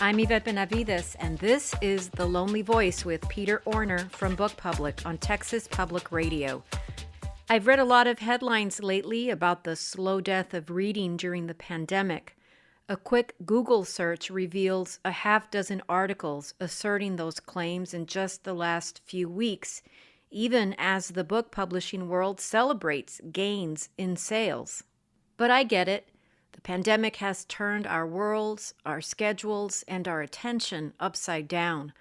I'm Yvette Benavides, and this is The Lonely Voice with Peter Orner from Book Public on Texas Public Radio. I've read a lot of headlines lately about the slow death of reading during the pandemic. A quick Google search reveals a half dozen articles asserting those claims in just the last few weeks, even as the book publishing world celebrates gains in sales. But I get it. The pandemic has turned our worlds, our schedules, and our attention upside down.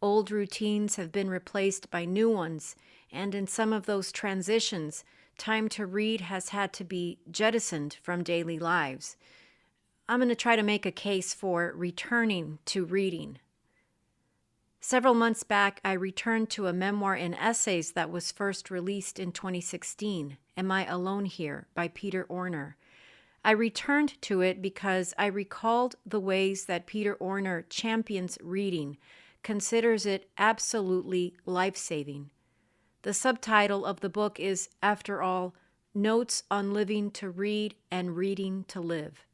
Old routines have been replaced by new ones, and in some of those transitions, time to read has had to be jettisoned from daily lives. I'm going to try to make a case for returning to reading. Several months back, I returned to a memoir in essays that was first released in 2016, Am I Alone Here, by Peter Orner. I returned to it because I recalled the ways that Peter Orner champions reading, considers it absolutely life-saving. The subtitle of the book is, after all, Notes on Living to Read and Reading to Live.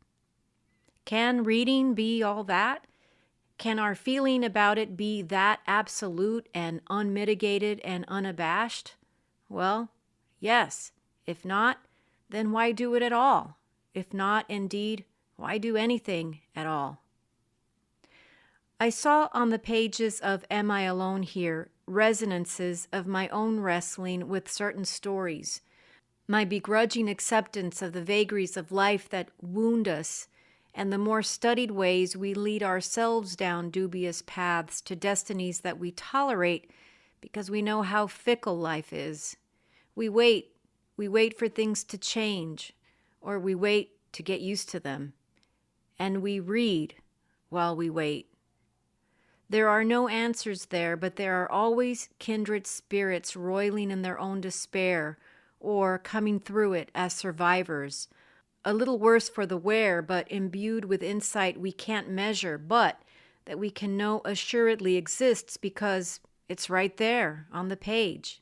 Can reading be all that? Can our feeling about it be that absolute and unmitigated and unabashed? Well, yes. If not, then why do it at all? If not, indeed, why do anything at all? I saw on the pages of Am I Alone Here resonances of my own wrestling with certain stories, my begrudging acceptance of the vagaries of life that wound us, and the more studied ways we lead ourselves down dubious paths to destinies that we tolerate because we know how fickle life is. We wait for things to change, or we wait to get used to them, and we read while we wait. There are no answers there, but there are always kindred spirits roiling in their own despair or coming through it as survivors, a little worse for the wear, but imbued with insight we can't measure, but that we can know assuredly exists because it's right there on the page.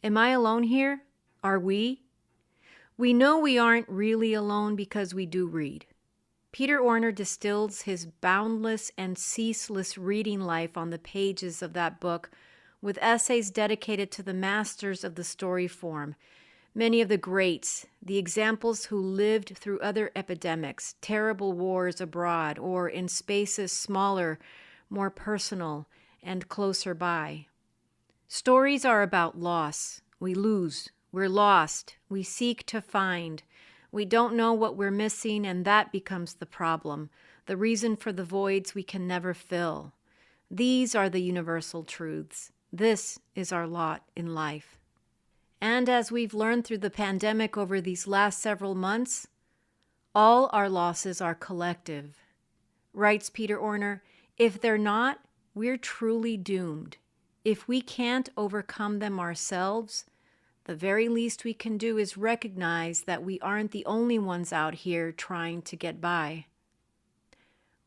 Am I alone here? Are we? We know we aren't really alone because we do read. Peter Orner distills his boundless and ceaseless reading life on the pages of that book with essays dedicated to the masters of the story form, many of the greats, the examples who lived through other epidemics, terrible wars abroad, or in spaces smaller, more personal, and closer by. Stories are about loss. We lose. We're lost. We seek to find. We don't know what we're missing, and that becomes the problem, the reason for the voids we can never fill. These are the universal truths. This is our lot in life. And as we've learned through the pandemic over these last several months, all our losses are collective. Writes Peter Orner, if they're not, we're truly doomed. If we can't overcome them ourselves, the very least we can do is recognize that we aren't the only ones out here trying to get by.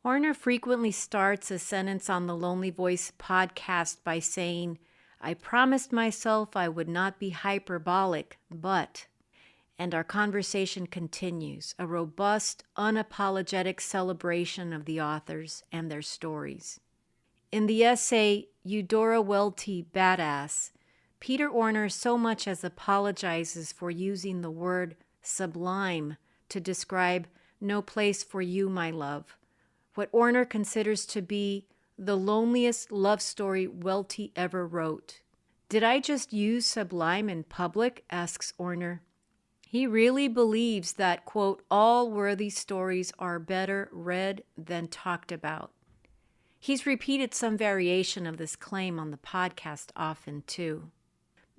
Orner frequently starts a sentence on the Lonely Voice podcast by saying, I promised myself I would not be hyperbolic, but, and our conversation continues, a robust, unapologetic celebration of the authors and their stories. In the essay, Eudora Welty, Badass, Peter Orner so much as apologizes for using the word sublime to describe No Place for You, My Love, what Orner considers to be the loneliest love story Welty ever wrote. Did I just use sublime in public? Asks Orner. He really believes that, quote, all worthy stories are better read than talked about. He's repeated some variation of this claim on the podcast often, too.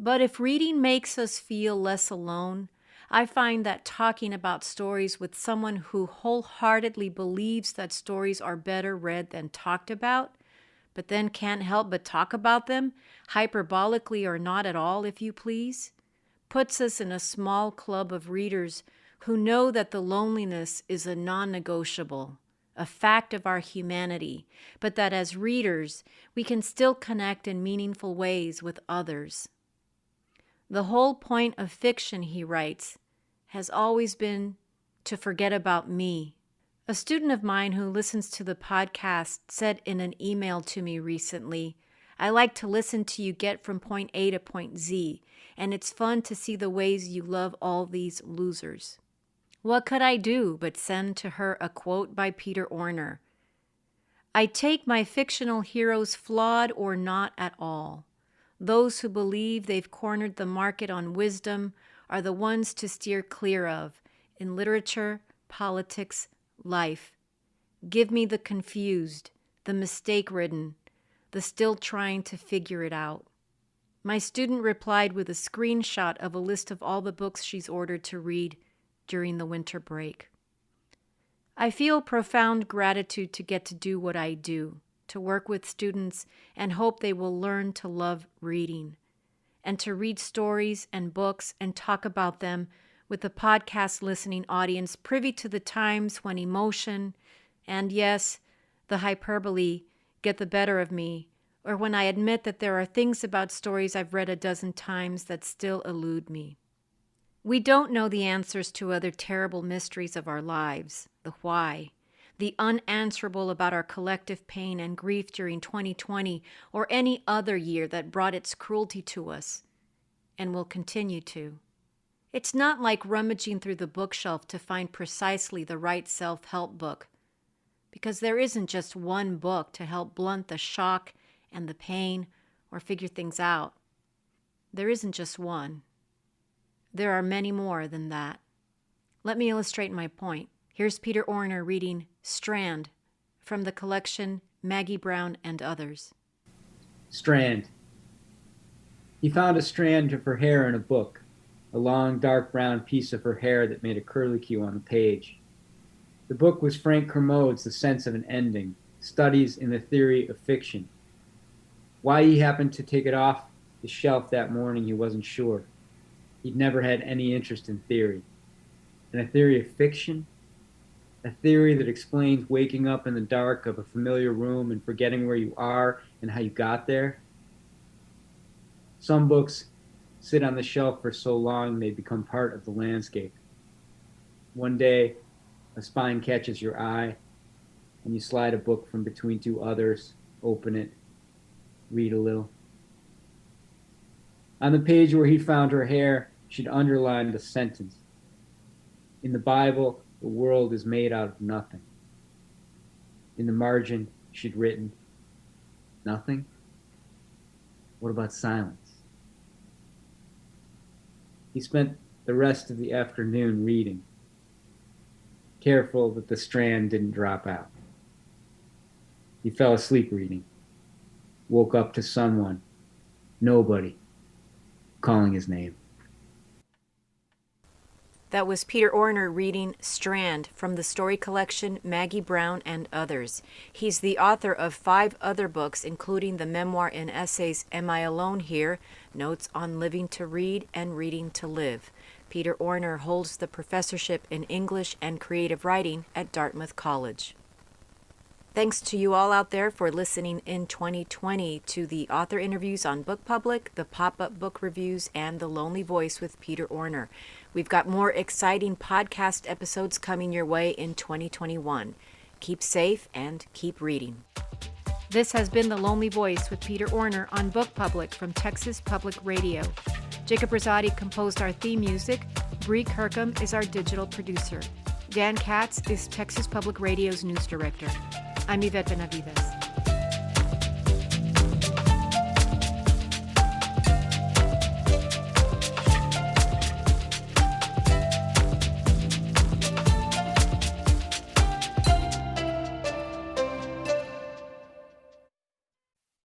But if reading makes us feel less alone, I find that talking about stories with someone who wholeheartedly believes that stories are better read than talked about, but then can't help but talk about them, hyperbolically or not at all, if you please, puts us in a small club of readers who know that the loneliness is a non-negotiable, a fact of our humanity, but that as readers, we can still connect in meaningful ways with others. The whole point of fiction, he writes, has always been to forget about me, A student of mine who listens to the podcast said in an email to me recently, "I like to listen to you get from point A to point Z, and it's fun to see the ways you love all these losers." What could I do but send to her a quote by Peter Orner? "I take my fictional heroes flawed or not at all. Those who believe they've cornered the market on wisdom are the ones to steer clear of in literature, politics, life. Give me the confused, the mistake-ridden, the still trying to figure it out." My student replied with a screenshot of a list of all the books she's ordered to read during the winter break. I feel profound gratitude to get to do what I do, to work with students and hope they will learn to love reading, and to read stories and books and talk about them with the podcast listening audience privy to the times when emotion and, yes, the hyperbole get the better of me, or when I admit that there are things about stories I've read a dozen times that still elude me. We don't know the answers to other terrible mysteries of our lives, the why, the unanswerable about our collective pain and grief during 2020 or any other year that brought its cruelty to us and will continue to. It's not like rummaging through the bookshelf to find precisely the right self-help book, because there isn't just one book to help blunt the shock and the pain or figure things out. There isn't just one. There are many more than that. Let me illustrate my point. Here's Peter Orner reading Strand from the collection Maggie Brown and Others. Strand. He found a strand of her hair in a book, a long, dark brown piece of her hair that made a curlicue on the page. The book was Frank Kermode's The Sense of an Ending, Studies in the Theory of Fiction. Why he happened to take it off the shelf that morning, he wasn't sure. He'd never had any interest in theory. And a theory of fiction? A theory that explains waking up in the dark of a familiar room and forgetting where you are and how you got there? Some books sit on the shelf for so long they become part of the landscape. One day, a spine catches your eye, and you slide a book from between two others, open it, read a little. On the page where he found her hair, she'd underlined a sentence. In the Bible, the world is made out of nothing. In the margin, she'd written, nothing? What about silence? He spent the rest of the afternoon reading, careful that the strand didn't drop out. He fell asleep reading, woke up to someone, nobody, calling his name. That was Peter Orner reading Strand from the story collection Maggie Brown and Others. He's the author of 5 other books, including the memoir and essays Am I Alone Here?, Notes on Living to Read and Reading to Live. Peter Orner holds the professorship in English and creative writing at Dartmouth College. Thanks to you all out there for listening in 2020 to the author interviews on Book Public, the pop-up book reviews, and The Lonely Voice with Peter Orner. We've got more exciting podcast episodes coming your way in 2021. Keep safe and keep reading. This has been The Lonely Voice with Peter Orner on Book Public from Texas Public Radio. Jacob Rosati composed our theme music. Bree Kirkham is our digital producer. Dan Katz is Texas Public Radio's news director. I'm Yvette Benavides.